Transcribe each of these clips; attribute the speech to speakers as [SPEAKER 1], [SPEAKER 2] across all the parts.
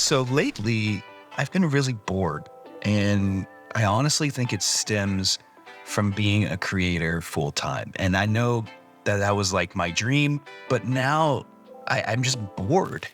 [SPEAKER 1] So lately, I've been really bored, and I honestly think it stems from being a creator full time. And I know that that was like my dream, but now I'm just bored.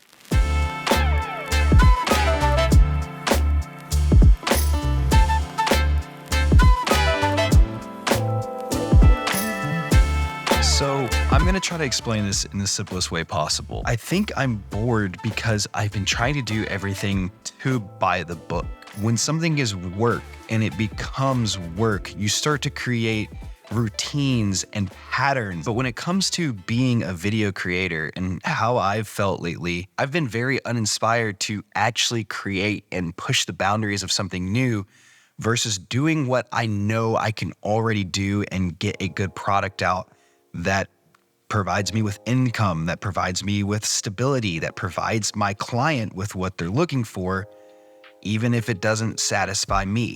[SPEAKER 1] So I'm going to try to explain this in the simplest way possible. I think I'm bored because I've been trying to do everything to by the book. When something is work and it becomes work, you start to create routines and patterns. But when it comes to being a video creator and how I've felt lately, I've been very uninspired to actually create and push the boundaries of something new versus doing what I know I can already do and get a good product out that provides me with income, that provides me with stability, that provides my client with what they're looking for, even if it doesn't satisfy me.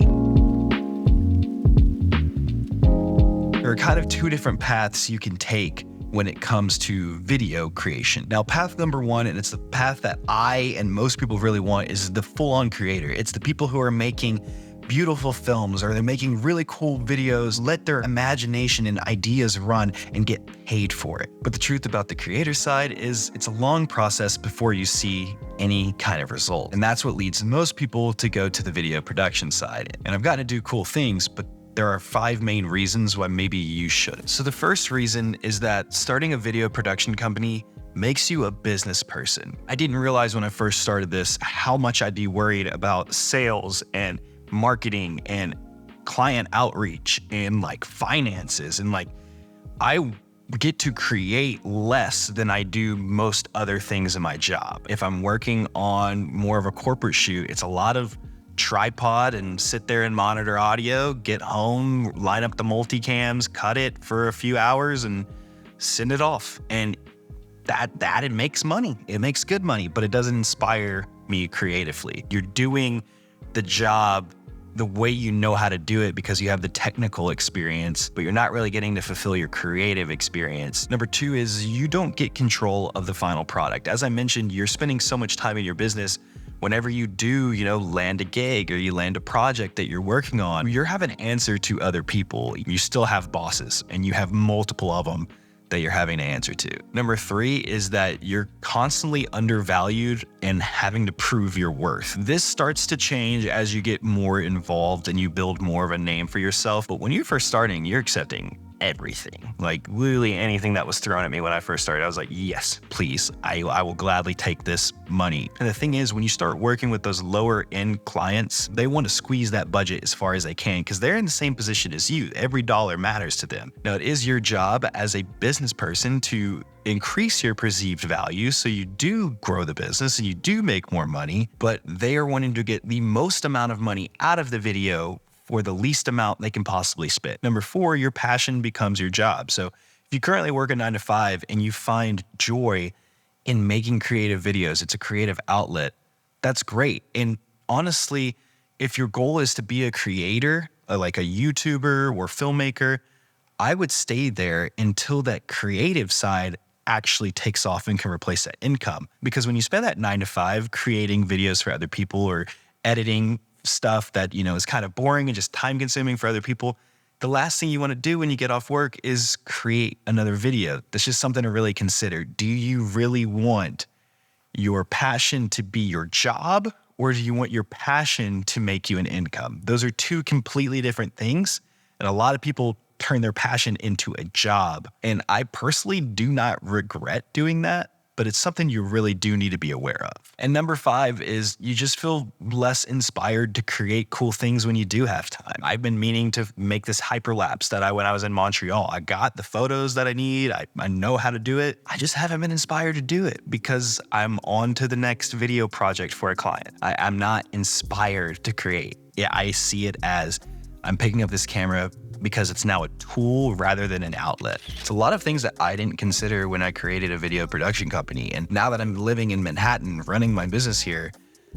[SPEAKER 1] There are kind of two different paths you can take when it comes to video creation. Now, path number one, and it's the path that I and most people really want, is the full-on creator. It's the people who are making beautiful films, or they're making really cool videos, let their imagination and ideas run and get paid for it. But the truth about the creator side is it's a long process before you see any kind of result. And that's what leads most people to go to the video production side. And I've gotten to do cool things, but there are 5 main reasons why maybe you shouldn't. So the first reason is that starting a video production company makes you a business person. I didn't realize when I first started this how much I'd be worried about sales and marketing and client outreach and like finances, and like I get to create less than I do most other things in my job. If I'm working on more of a corporate shoot, it's a lot of tripod and sit there and monitor audio, get home, line up the multicams, cut it for a few hours and send it off. And that it makes money. It makes good money, but it doesn't inspire me creatively. You're doing the job the way you know how to do it because you have the technical experience, but you're not really getting to fulfill your creative experience. Number 2 is you don't get control of the final product. As I mentioned, you're spending so much time in your business. Whenever you do, land a gig or you land a project that you're working on, you're having to answer to other people. You still have bosses and you have multiple of them that you're having to answer to. Number 3 is that you're constantly undervalued and having to prove your worth. This starts to change as you get more involved and you build more of a name for yourself. But when you're first starting, you're accepting everything. Like literally anything that was thrown at me when I first started, I was like, yes, please, I will gladly take this money. And the thing is, when you start working with those lower end clients, they want to squeeze that budget as far as they can because they're in the same position as you. Every dollar matters to them. Now, it is your job as a business person to increase your perceived value so you do grow the business and you do make more money, but they are wanting to get the most amount of money out of the video for the least amount they can possibly spend. Number 4, your passion becomes your job. So if you currently work a 9 to 5 and you find joy in making creative videos, it's a creative outlet, that's great. And honestly, if your goal is to be a creator, like a YouTuber or filmmaker, I would stay there until that creative side actually takes off and can replace that income. Because when you spend that 9 to 5 creating videos for other people or editing stuff that, is kind of boring and just time consuming for other people, the last thing you want to do when you get off work is create another video. That's just something to really consider. Do you really want your passion to be your job, or do you want your passion to make you an income? Those are 2 completely different things. And a lot of people turn their passion into a job. And I personally do not regret doing that, but it's something you really do need to be aware of. And number 5 is you just feel less inspired to create cool things when you do have time. I've been meaning to make this hyperlapse that when I was in Montreal. I got the photos that I need. I know how to do it. I just haven't been inspired to do it because I'm on to the next video project for a client. I'm not inspired to create. Yeah, I see it as I'm picking up this camera because it's now a tool rather than an outlet. It's a lot of things that I didn't consider when I created a video production company. And now that I'm living in Manhattan, running my business here,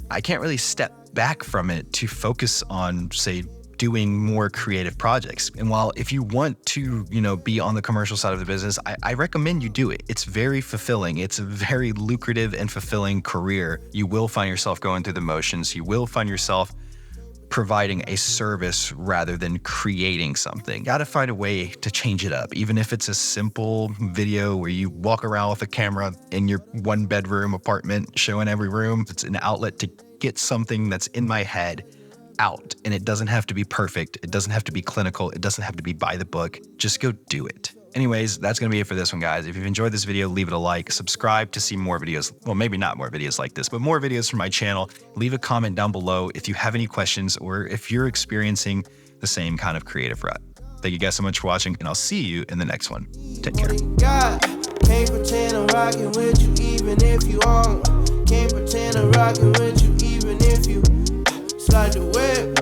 [SPEAKER 1] I can't really step back from it to focus on, say, doing more creative projects. And while if you want to, be on the commercial side of the business, I recommend you do it. It's very fulfilling. It's a very lucrative and fulfilling career. You will find yourself going through the motions. You will find yourself providing a service rather than creating something. Got to find a way to change it up, even if it's a simple video where you walk around with a camera in your 1-bedroom apartment showing every room. It's an outlet to get something that's in my head out, and it doesn't have to be perfect. It doesn't have to be clinical. It doesn't have to be by the book. Just go do it. Anyways, that's going to be it for this one, guys. If you've enjoyed this video, leave it a like, subscribe to see more videos. Well, maybe not more videos like this, but more videos from my channel. Leave a comment down below if you have any questions or if you're experiencing the same kind of creative rut. Thank you guys so much for watching, and I'll see you in the next one. Take care.
[SPEAKER 2] Can't pretend I'm rocking with you even if you aren't. Can't pretend I'm rocking with you even if you slide the whip.